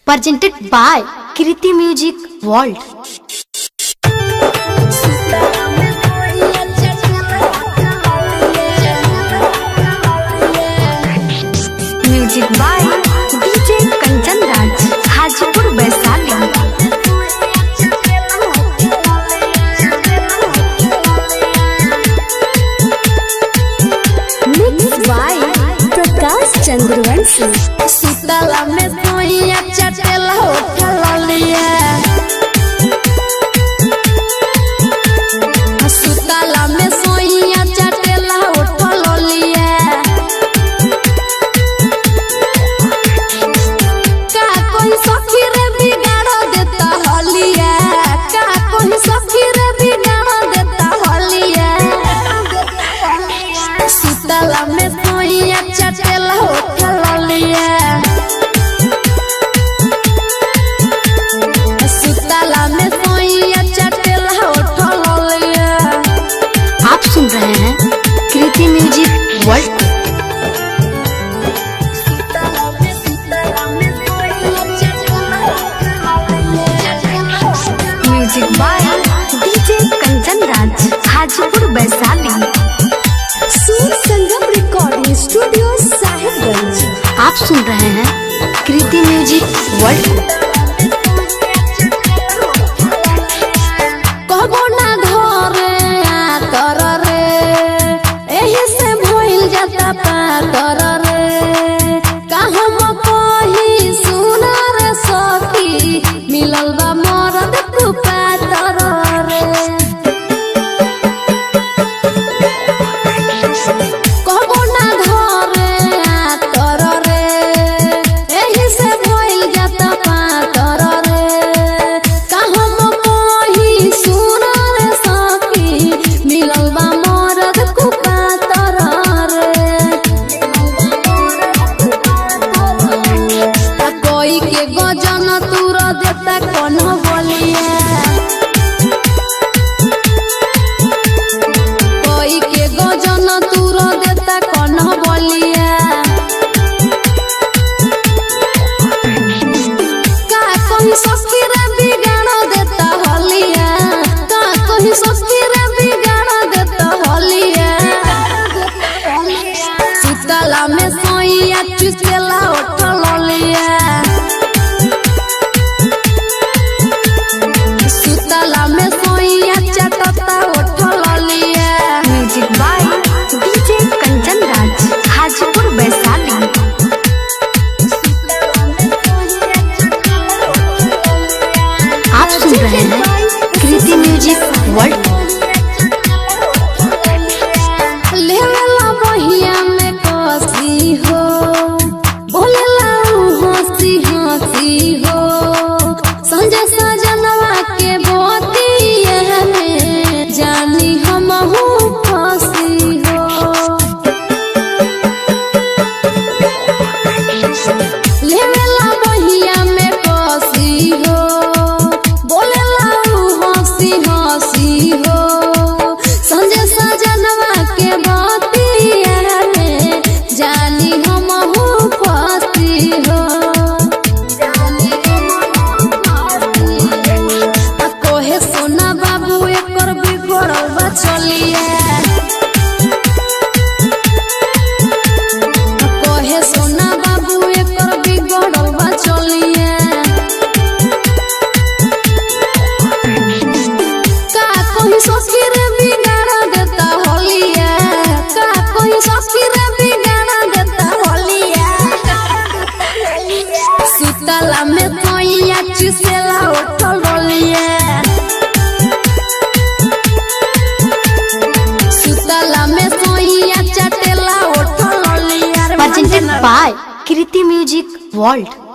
presented by Kriti Music World. Music by DJ Kanchan Raj, Hajipur Vaishali. Mixed by Prakash Chandravanshi. सुतला में सोइया चटेला उठला लिया सुतला में सोइया चटेला उठला लिया का कोई सखी रे बिगाड़ देता हलिया का कोई सखी रे बिगाड़ देता हलिया सुतला में सोइया चटेला उठला लिया आप सुन रहे हैं Kriti music world. Music by DJ Kanchan Raj, Hajipur Vaishali. Sur Sangam recording studio Sahibganj. आप सुन रहे हैं Kriti music world. Kriti music world. लेवला बहिया में कसी हो बोलेला हंसी हंसी हो संजय सजनवा के बोतिया में जानी हमहू फंसी हो लेवला बहिया में कसी हो सुतला में सोइया चुसेला उठल लिया सुतला में सोइया चटेला उठल लिया। presented by Kriti music world.